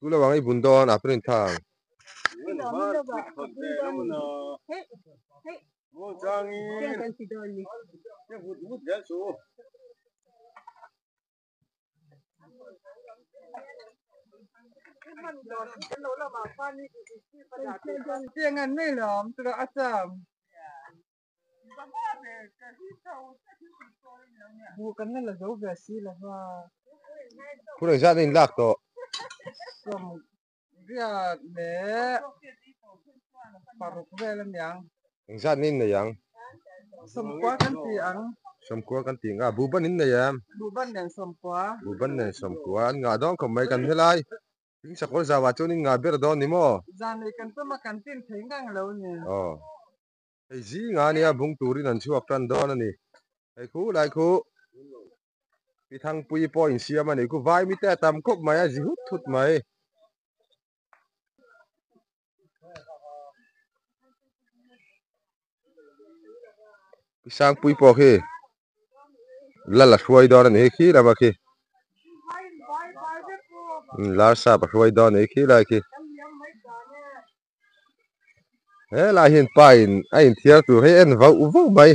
cú là bằng ấy bún đòn à bên thang tiếng anh mấy lắm từ Assam bukan là dấu về xí là hoa cú này ra nên lạc to xong cái mẹ paruk về làm yang ra nên này yang xong quá kan tiang sum qua kan tiếng à bu ban in này em buban dan xong quá bu ban này sum qua ngã đón không mấy kan thế lại tiếng sắc qua vào cho nên ngã biết đón ni mo gian này kan tôi mà kan tin thấy ngang lâu nè cái gì ngã này bung turi nan chuak tan đón này cái cú lại cú cái thằng pui point xia mà này cú vai mi te tam cốc mày gì hút thút mày sang pui po khi là xuôi đó này khi là mà khi là sao mà xuôi đó này khi là khi thế là hiện tại anh thiệt tụi hay anh vâu vâu mày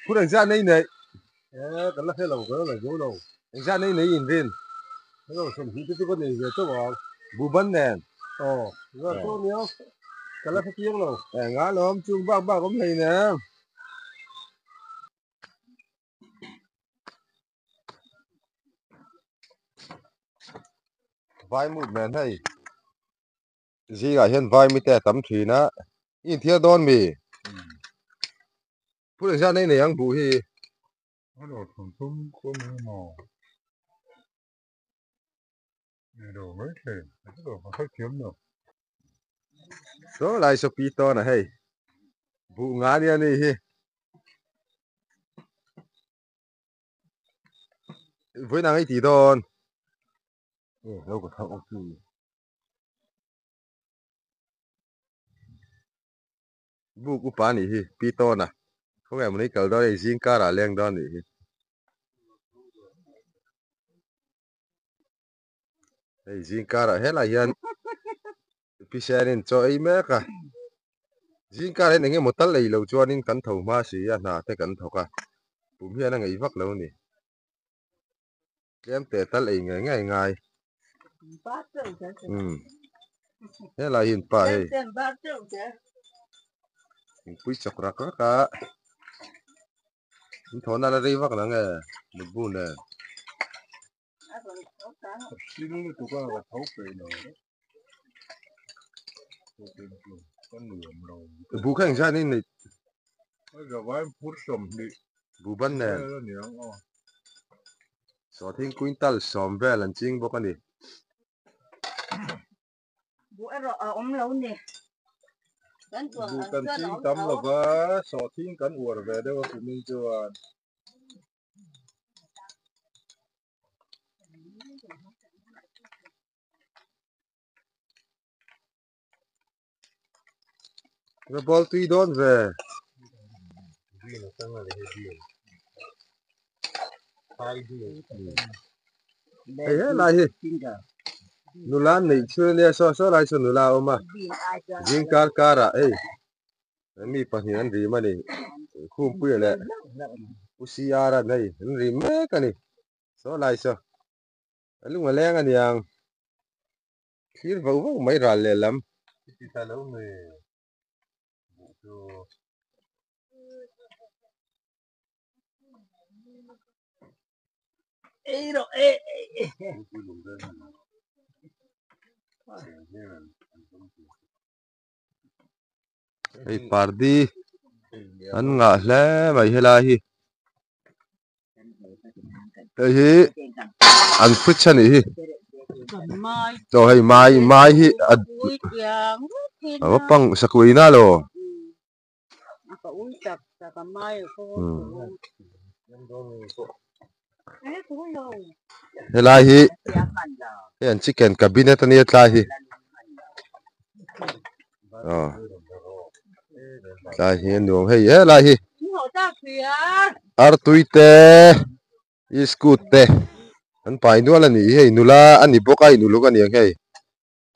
cú đánh ra này này cái là thế lâu cái là dấu lâu đánh ra này này in viên cái là xong thì cái này về tôi bảo bu bấn nè rồi tôi nhớ cái là thế tiếng lâu ngã lắm chung bác cũng này nè vai một mền hay gì cả hiện vai mi te tắm thủy na in thiệt đón mi cú đánh ra này này ăn bù hi nó đồ thùng thùng có mấy màu này đồ mấy thế cái đồ phải kiếm được số lại số pito này hay bù ngã đi này hi với nàng ấy tí đòn đâu có thằng gì bu cú pa này hi pito na không em lấy cầu đó để riêng cá là lên đó này đây riêng cá là hết là hiện pi xe nên cho ấy mẹ cả riêng cá đấy nghe một tấn lầy lâu cho nên cắn thầu ma xí à nà thế cắn thầu cả bùm hiện là ngày vắt lâu nè em tệ tấn lầy ngày ngày ngày thế là hiện phải quý chọc ra cả thốn là đi vắt là nghe một bún nè xin nó tụi con là thấu về rồi con nửa rồi bù khanh ra nên này bây giờ vài phút xong đi bù bắn nè so thiên quintal xóm về lần chiên bốc anh đi bố ăn rồi ống lâu nè bù cần chiên tắm là vợ so thiên cần uổng về đâu cũng mình cho rồi ball tùy đón về thế là gì nụ lan này chưa nè so lại nụ la mà riêng cá ra ấy mi phát hiện gì mà này khum bự lệ usiara này gì mấy cái này so lại lúc mà lên anh yang khi vào mấy ra lệ lắm Hey pardi an ngã lẽ mày hay là hi hi an phút chân hi rồi mai hi à băng sắc quỷ na lo có uống chặt cả mai không he lai hi he chicken cabinet ani tlai hi lai hi nuông hei he lai hi ar tuite iskut te an pai nual ani hei nula ani boka i nuluk ani ang hei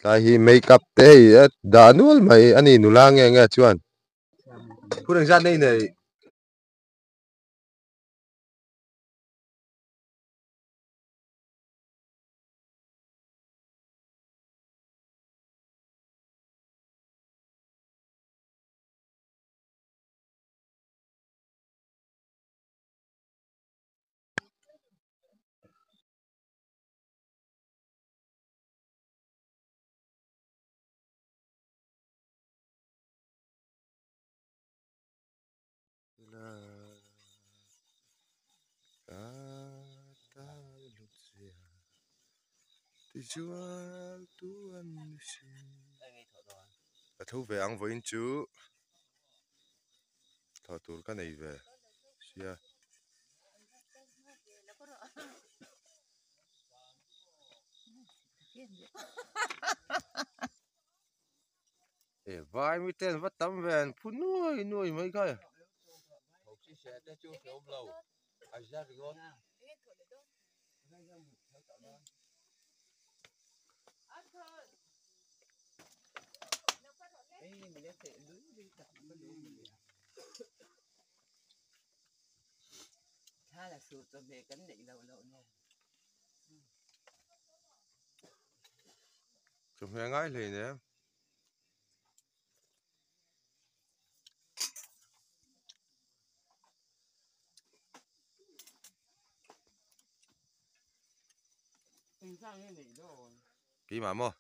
lai hi makeup te hei da nual mai ani nula nge nge chuan phurang zat nei nei thu về ăn với chú thọ tụi cái này về xia vai mi tên vắt tấm về phun nuôi nuôi mấy cái là sụt rồi về cấn định đầu nha. chụp nghe ngay liền nè kỹ mà mò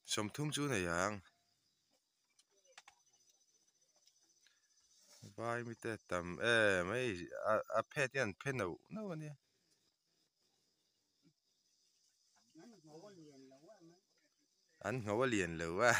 sầm thung chú này yang vai mi tên tầm mấy pet yan pet nào nào nè anh ngồi liền lửa à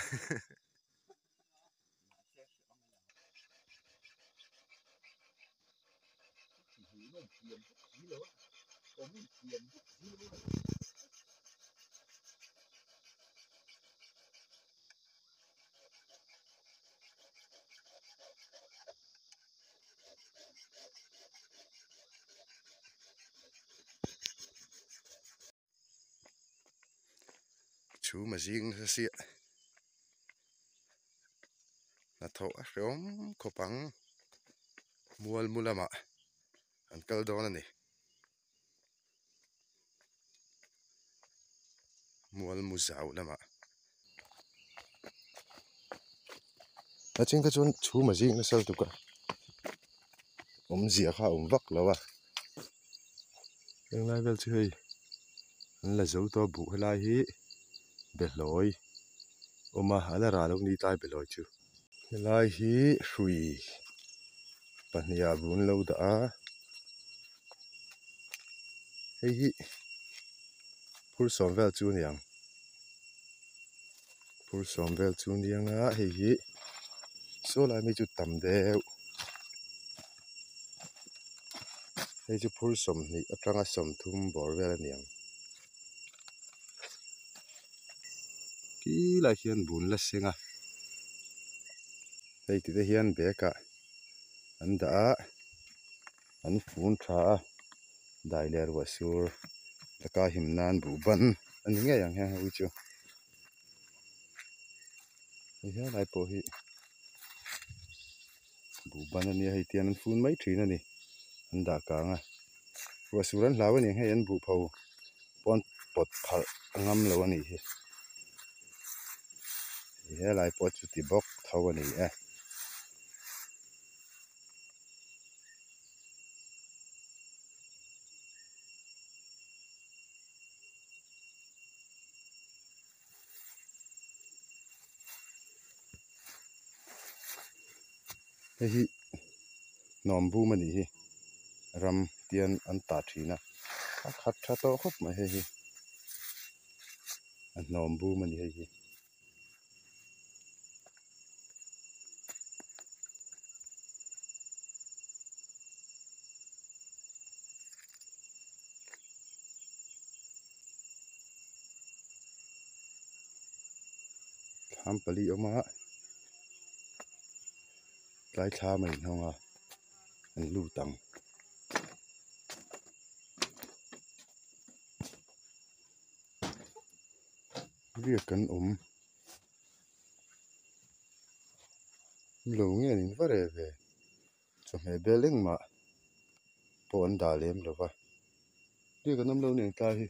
chú mà riêng ra xịa là thọ róm khó bằng mua mua làm ạ anh câu đó là nè mua mua dạo làm ạ là chính cái chú mà riêng nó sao tụi cả dìa khá vắt là à tương lai vel chơi là dấu to bụ hay lai hi bể lối mà anh ra lúc đi tai bể lối chứ lai hi shui pania bún lâu đã hey hi phur som vel chu niang phur som vel chu niang á hey hi số lại mấy chút tầm đều hey chú phur som ni atranga som thum bor vel niang kí lại hiền bún là sinh à đây thì hiền bé cả anh đã anh phun thả đại lệ và sur tất cả hiểm nan bù bận anh nghe rằng ha vui chưa thì thế lại bỏ hi bù bận anh hay tiền anh phun mấy thứ nữa nè anh đã cả à và sur anh lao anh hay anh bù phao pon pot phal ngâm lâu anh hi thì thế lại bỏ chút tí bóc thâu anh hi hi nom bu mani hi ram tian an ta thina khat tha to khop ma hi an nom bu mani hi ham pali oma lai thla mai honga an lu tang riêng kan lo nghe in vare ve cho me beleng ma po an da lem lo va riêng kan lo neng ta hi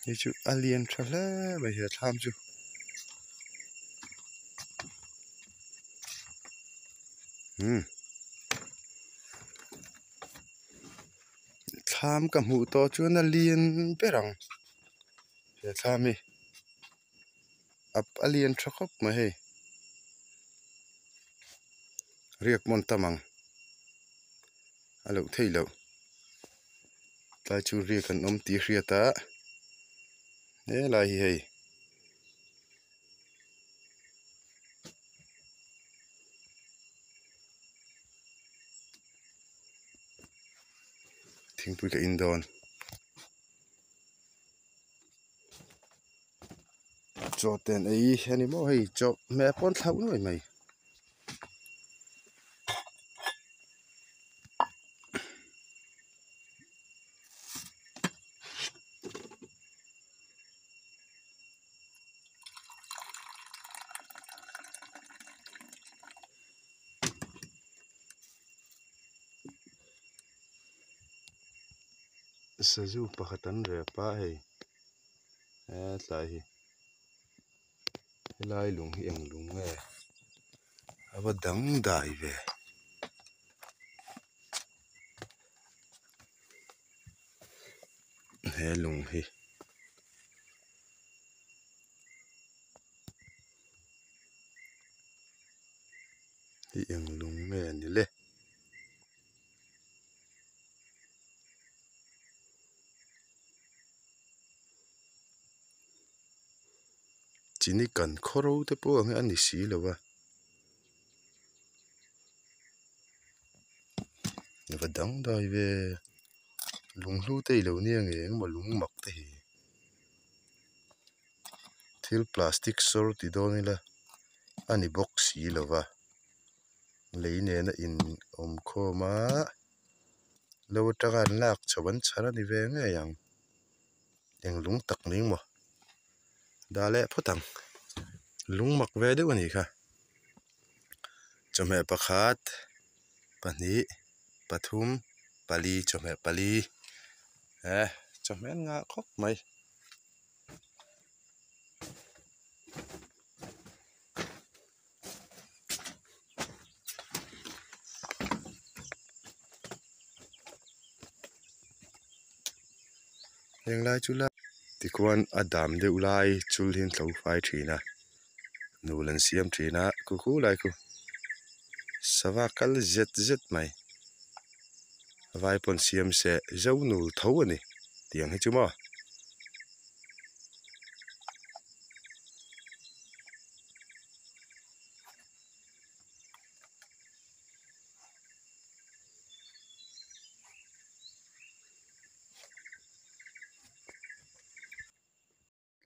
hi chu alien thala ba hi tham chu tham ka mu to chu na lien perang he thami ap alien thakop ma he riek mon tamang alo theilo ta chu riek kan ti hria ta e lai hi hei thingpui ka indon cho ten ei ani mo hei cho me pon thau noi mai sazu pakatan re pa hei e tlai hi lai lung hi eng lung nge aba dang dai ve he lung hi eng lung nge ni le chini kan khoro te po ang ani si lowa aba dang dai ve lung hlu te lo ni ang eng ma lung mak te hi thil plastic sor ti do ni la ani box si lowa leine na in khoma lo takan lak chawan chara ni ve nge yang eng lung tak ning mo dale photang lung mak ve de ani kha chome pakhat pani pathum pali chome pali chome nga khop mai eng lai chula tikwan adam de ulai chul hin tlo fai thina nulan siam thina ku lai ku sawa kal zet mai vai pon siam se zo nul tho ani tiang hi chuma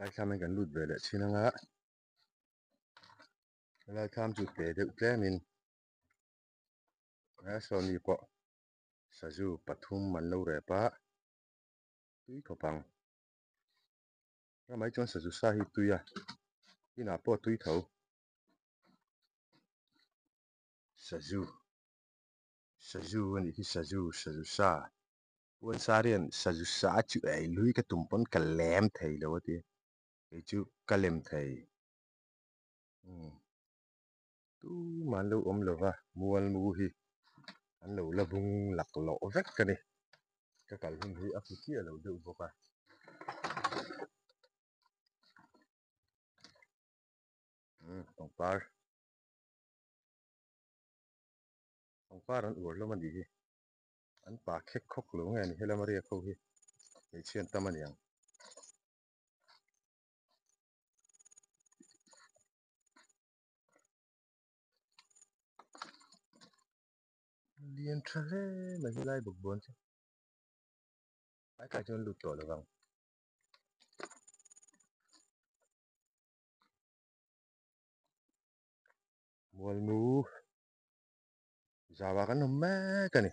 lai tham kan lut ve le chinanga lai tham chu te de tlemin so ni po saju pathum man lo re pa tui khopang ramai chon saju sa hi tuya ina po tui tho saju ani hi saju sa wan sarian saju sa chu ai lui ka tumpon ka lem thei lo ti e chu kalem thei tu man lo om lo va mual mu hi an lo la bung lak lo vek ka ni ka kal hun hi a fu chi lo de boka tong par ông pa ran ur lo man di hi an pa khek khok lo nge ni hela maria kho hi ei chen taman yang lian thale ma hi lai buk bon chu ai ka chon lut to lo wang mual mu zawa kan no me ka ni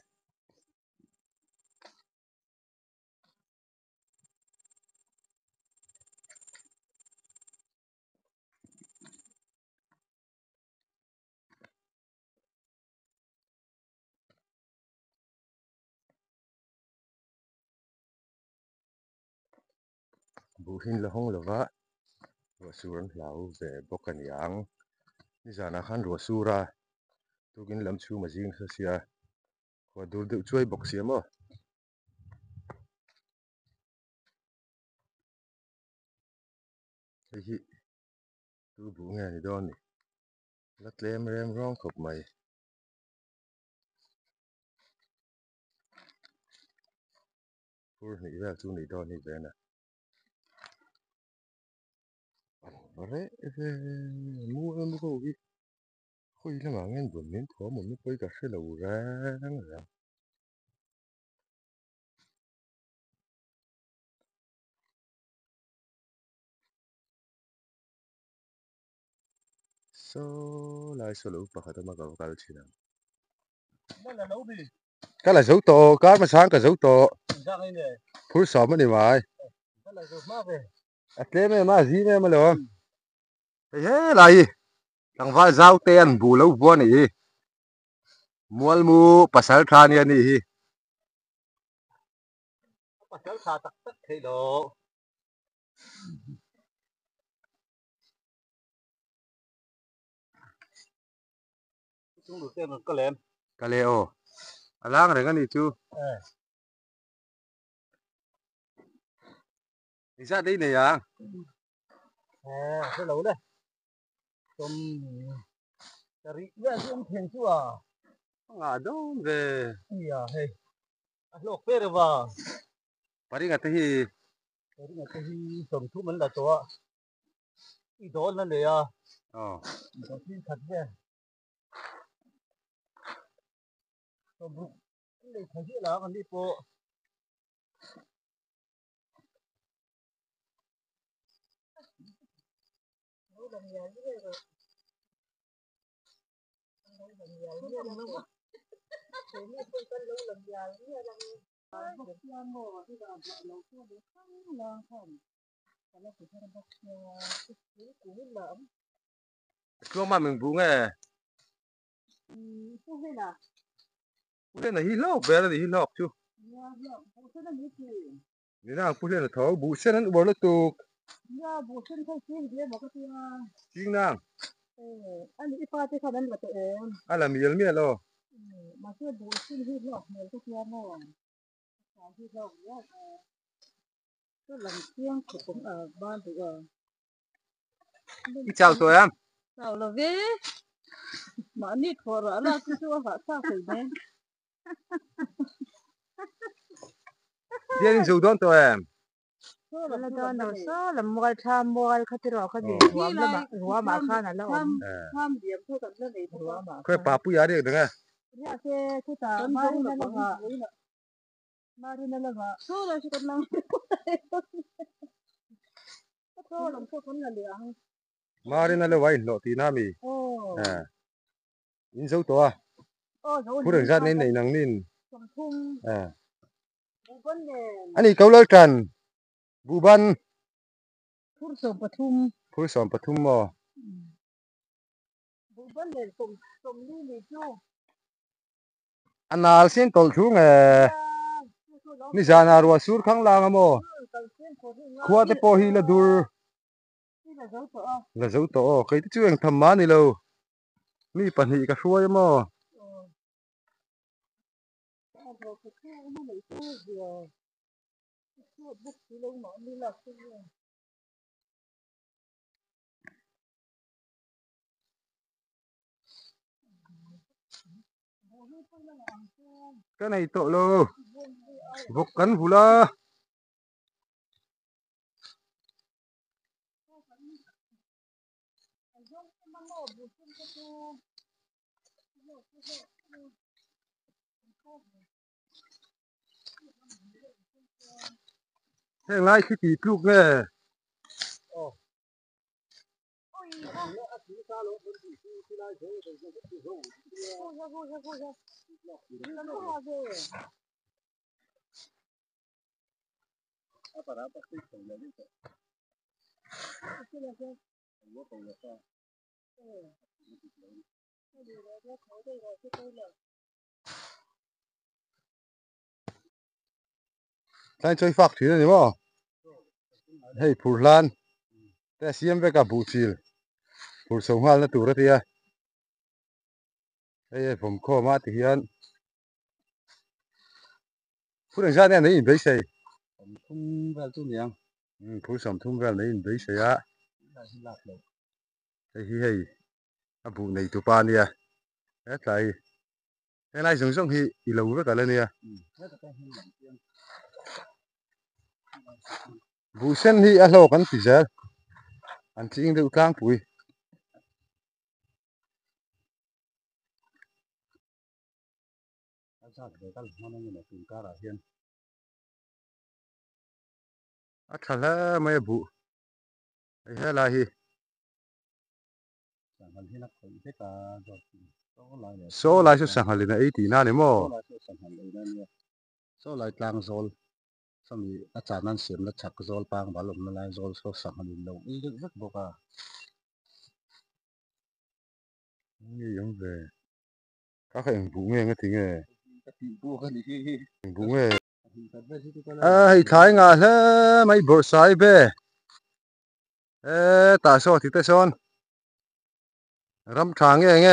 bu hin la hong lo wa ro suran hlau ve bokan yang ni zana khan ro sura tukin lam chu ma jing sa sia kwa dur de chuai bok sia mo hi tu bu nge ni don ni la tlem rem rong khop mai pur ni ve tu ni don ni ve na re ve mu em ko gi khoi la ma ngen bun nin tho mo mi poi ka se lo ra so lai so lo pa kha ma ka kal china Đây là nấu gì? cái là dấu tổ cái mà sáng cái dấu tổ Ra đây này. phun sớm mà đi mày Đây là rượu mát về. à thế mà gì mà lo thế là gì thằng vai giao tiền bù lâu vua này mual mu pasal than ya ni Mà cháu xà tắc tất thì độ. Chúng được tên là có lem. kaleo alang rồi cái này chú đi ra đây này à Cái lẩu đây. Tôm cà ri. Dạ, chúng thiền chú à. à đâu về Iya, hey. Lộc phê rồi vào. paling nggak tahu Cái này cái tôm chú mình là to. Cái đó là này à. oh Cái gì thật vậy? Tôm bụng. Cái này thật sự là con đi bộ. Nấu làm gì vậy rồi? Nấu làm gì vậy rồi? Thế này con nấu làm gì vậy rồi? Bốc ra mồ thì là nấu cho nó không là không. Nó phải cho nó bốc cái củ lợn. chú mà mình bung nghe Không hay là bung này hi lốc về là hi lốc chú nhà bố sinh là như thế.นี่นะพูดเรื่องท้อบูเส้นนั้นบอลตุก Nhà bố sinh thay thế thì mà cái gìจริงนะ anh ấy phải cái này là cái em. อะไรมีเรื่องเมียล่ะ Mà cái bố sinh thì lọc nhiều cái gì mà. Cái gì lọc nhá. Cái lần tiếng của cũng ở ban thì ở. chào tụi em Sao là về? Mà anh đi thua rồi là cái chỗ phải sao phải thế? đi dù đón tụi em Là đó nó sao là mua tham mua cái thứ đó cái gì hoa mà khá là lâu tham điểm thôi còn cái này hoa mà ค่อยปาปุยอะไรกันไง ya cái ta mari na lang ha mari na lang ha so là chỉ cần lang so lang so con là liang มาเรื่องนั้นเลยไว้หล่อตีน้ามี ô อ่าอินสู้ตัว ô rồi พูดถึงชาตินี้ในหนังนิน trồng thung อ่า bu vấn đề อันนี้เขาเลิกกันบูบัน thur sông bát thum ผู้สอนปทุมมอ bu vấn đề trồng trồng đi đi chú อันนาเสียงตอลชูงนี่จานารัวสูรข้างล่างมอขวดเปอฮีละดูละเจ้าตัวใครที่ช่วยทำมานี่เรามีปัญหาก็ช่วยมอ bu cái này tội lô vọc cắn phù la thế ngay khi tí lúc nghe tay chơi phạc thì này mà hey phù lan thế xiêm với cả bù chìl phù sống hoa là tủ đó thì heyผมข้อมาที่ยันผู้ดังชาติเนี่ยนี่ไม่ใช่ không vào tu miệng ผู้สมทุ่มกันนี่ไม่ใช่อะ là xin lạc được เฮ้ยเฮ้ยอ่ะบุในตัวปานเนี่ยเฮ้ยใจเฮ้ยนายสงสงฮีอีหลูไปกันเลยเนี่ย rất là cái hình ảnh riêng บุเส้นฮีอ่ะโลกันสิเจ้าอันจริงดูกลางปุ๋ย cái sao để cái nó như là tìm cá là hiên อ่ะทะเลไม่บุเฮ้ยอะไรฮี chẳng hạn như nó cũng hết cả rồi số lại để โซ่ลายสุดสังหารเลยนะไอ้ตีน่าเนี่ยมั้ง số lại số sản phẩm này nè số lại tăng rồi xong rồi nó trả năng xiêm nó chặt cái rồi bang bảo lùm nó lại rồi số sản phẩm này ý rất rất bốc à นี่ยังเว้ยก็แค่บุ้งเองก็ถึงไง cái tiền bua cái gì บุ้งเอง thật với cái con เอ้ยท้ายงาเลยไม่บริษัทเบ้เอ้ตาโซ่ที่เตซ่อนรำทางเองไง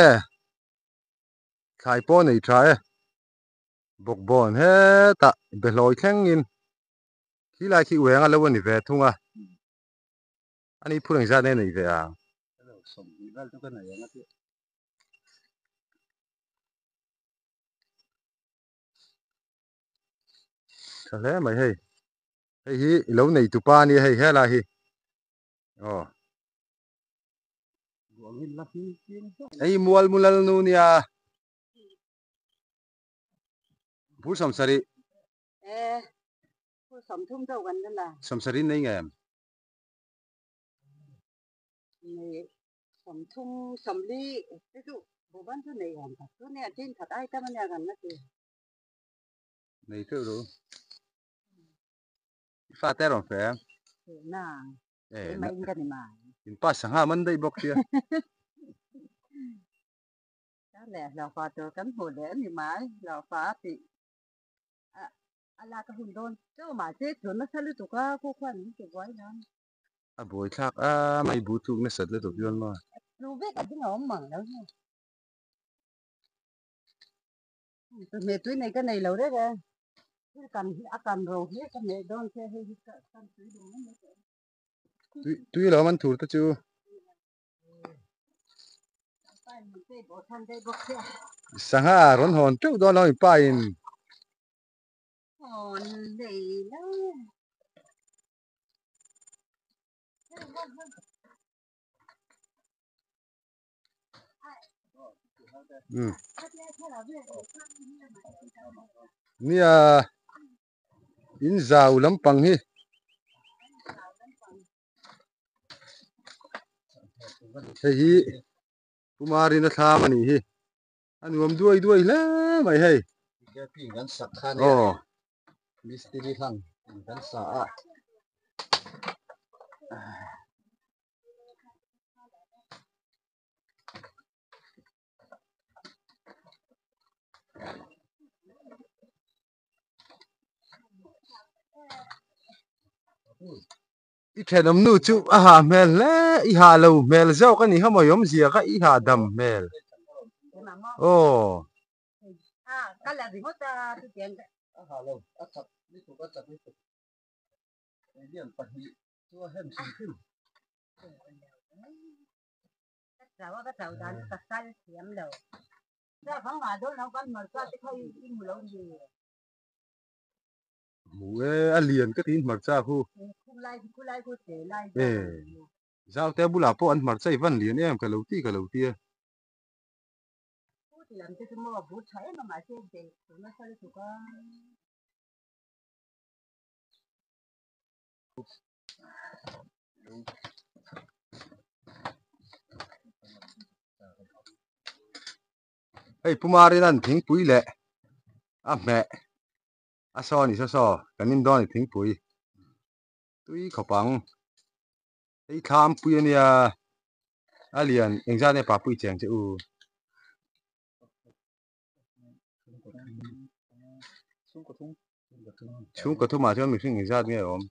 ขายป้อนไอ้ชายบกบอนเฮ้ตาเบลอยแข้งอินที่ไรที่เวงอ่ะแล้ววันนี้เวทุ่งอ่ะอันนี้พูดถึงชาติเนี่ยนี่เวอ่ะ cái đầu sống thì ra cái này nó thì ทะเลไม่ให้ไอ้ฮีแล้วในตุปานี่ให้เฮ้ละฮีอ๋อ ruộng hin lắc hin hin ไอ้มัวลมุลลนูนี่อ่ะผู้สมสริ ผู้สมทุ่มเท่ากันนั่นแหละ สมสรินี่ไง นี่สมทุ่มสมลีที่สุบุบ้านตัวไหนกันตัวเนี่ยที่ถัดไอ้แต่มันอย่างกันนะคือ ในเท่ารู้ฟ้าแต่รองแฝง น่า เอ้ย ไม่กันนี่มา อินป้าสังหามันได้บอกเชีย đó là lò phà từ cánh hồ để thì mãi lò phà thì là cái hùng đôn chứ mà chết rồi nó sẽ lưu tục á cô khoan những cái quái đó อ่ะบอยทักไม่บูทุกเนี่ยสัตว์เลยตัวย้อนมา lưu biết cái nó mỏng đâu nha từ mẹ túi này cái này lâu đấy kìa cái cần rồi cái này đôn xe hay cần túi đúng không ตุยแล้วมันถูกตะจู tay mình cái bộ thân đây bốc xe สังหาร้อนหอนเจ้าโดนเราอีกป้าอิน hòn này đó อืมเนี่ยอินซาวลำปังฮีเฮ้ยกุมารีนัทามันนี่ฮีอันรวมด้วยแล้วไม่ให้ cái pin gắn sạc khan อ๋อ mystery khăn gắn sạcอีแค่น้ำนูจูอาหาเมลเล่อีหาเราเมลเจ้ากันนี่เขาไม่ยอมเสียก็อีหาดำเมล cái mà ngon โอ้ cái là gì mất cái tiền à hà lâu à chặt đi tụi có chặt đi tụi cái điện bật đi cho hem xin thêm cái trầu đàn cái sai kiếm đầu ra phẳng mà đó nó vẫn mà ra cái thôi in một lâu gì mù liền cái tin mặt cha khu khu lai khu thể lai giao té bula po ăn mặt chạy văn liền em cái lâu tia khu thì làm cho chúng nó bút cháy mà chơi để nó sao được có pumari nan thing pui le me so ni so kanin don thing pui tui khopang tham pui ania alian engza ne pa pui cheng che u chung ko thuma chon mi sing engza nge om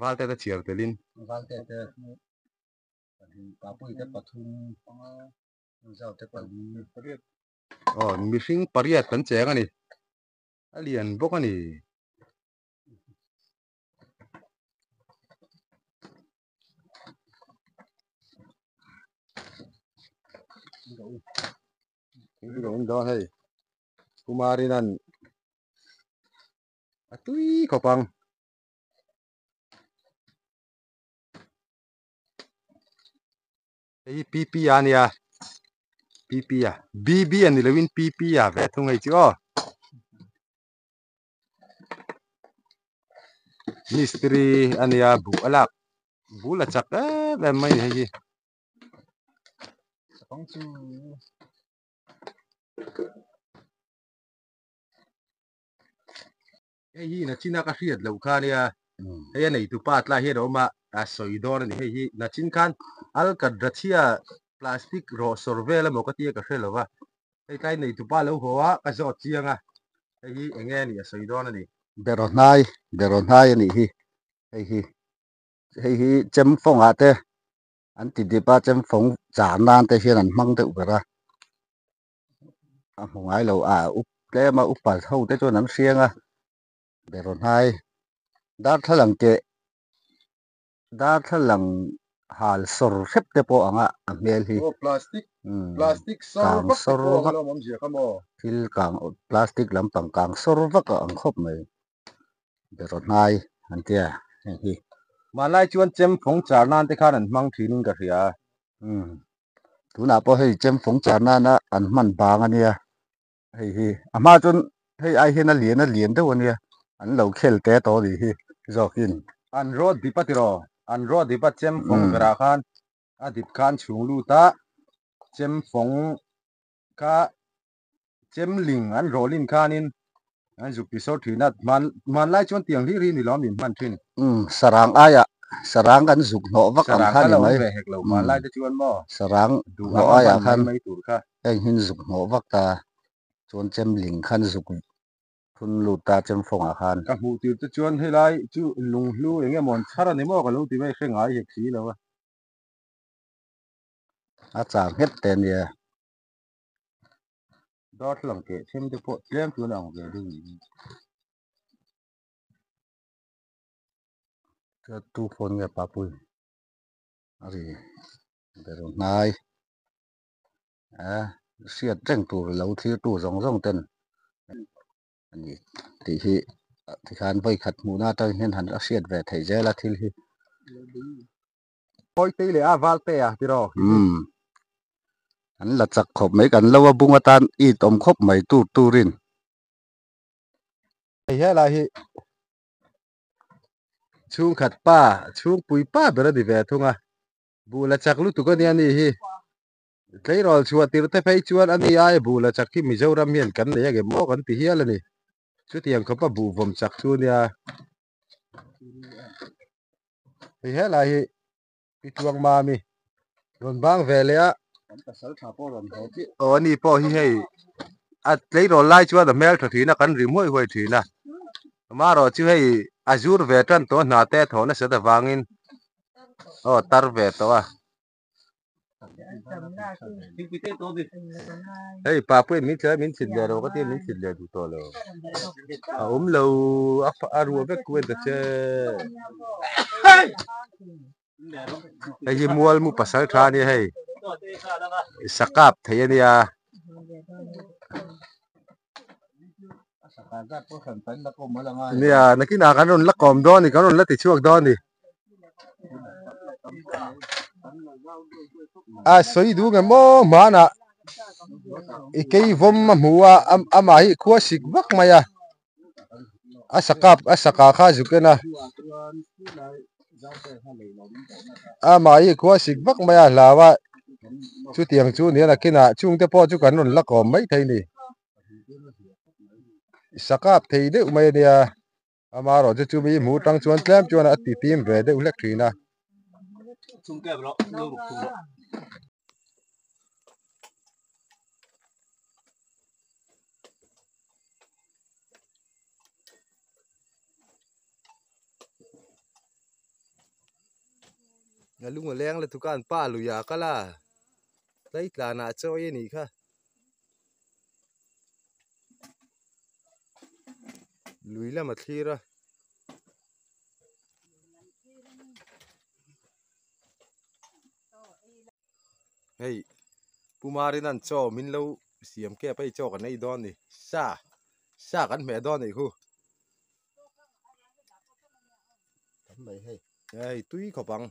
valte ta chiar telin valte te papui te pathum zau te pali mi sing pariat kan cheng ani alian bok ani Ini don hey kumari nan atui kopang PP ania PP ya BB ani lewin PP ya ve thung ai chu mistri ania bu alak bu la chak ve mai hi phong chu hi na china ka hiat lo kha nia hey nei tu pat la he ro ma a soi don ni hi na chin khan al ka drathia plastic ro sorvela mo ka tia ka hrelo wa hey kai nei tu pa lo ho wa ka zo chianga hi enge ni a soi don ni beron hai ni hi hi chem phong ate an ti di pa chem phong cha nan te hian an mang te ubera a hungai lo a up le ma upal ho te chon an hrianga beron hai dar thalang hal sor hrep te po anga a mel hi plastic sor vak lo mom je khamo thil kang plastic lampang kang sor vak ang khop mai beron hai an tia hi malai chuan chem phong char nan te khan an mang thinin ka hria tuna po hei chem phong char na na an man bang ania hi ama chun hei ai hian a lian deuh ania an lo khel te to ni hi zokin an road dipatiro an road dipat chem phong vera khan a dip khan chung lu ta chem phong ka chem ling an rolin khanin an zupi so thinat man lai chuan tiang hi ri ni lom in man thin sarang kan zuk no vak ang khan ni mai ve hek lo man lai te chuan mo sarang du no aya khan mai tur kha eng hin zuk no vak ta chuan chem ling khan zuk thun lu ta chem phong a khan ka mu tir te chuan helai chu lung hlu enge mon thara ni mo ka lo ti mai hrengai hek thi lo a chang het te nia dot lang ke chem te po tlem tu lang ve du tu phone nge papui ari beron nai siat teng tur lo thi tu zong ten ani ti hi ti khan voi khat mu na ta hian han a siat ve thei jela thil hi poi te le a val te a ti ro an la chak khop mai kan lo bunga tan I tom khop mai turin he la hi chung khat pa chung pui pa bera di ve thunga bu la chak lu tu ko ni ani hi tlei rol chuwa tir te phei chuan ani ai bu la chak ki mizoram hian kan le ge mo kan ti hial ani chu tiang khopa bu vom chak chu nia he la hi pi tuang ma mi ron bang ve le a o ni po hi hei a tlei rol lai chuan da mel tha thina kan rim hoi thina ma ro chu hei azur ve tan to na te thona se da wangin o tar ve to a hei pa pu min cha min sit le ro ka ti min sit le du to lo a lo a ru ve ku da che hei mual mu pasal tha ni hei sakap thei ania sekarang pun sampai nak malang ay. Nia nakinakan lakom doon ni karon lati chuak doon ni. Soi du ngamo mana ikei vom mahua amahi kuasik bak maya. Asaka kha jukena. Amahi kuasik bak maya lawa. Chu tiang chu ni nakina chung te po chu kanon lakom mai thai ni. Sakap thei de umay dia amaro chu bi mu tang chuan tlem chuan ati tim ve de ulek thina ngalung leng le tukan pa lu ya kala lai tla na cho ye ni kha luila mathira hey pumari nan cho min lo siam ke pai cho kan nei don ni sa kan me don ni khu hey tui khopang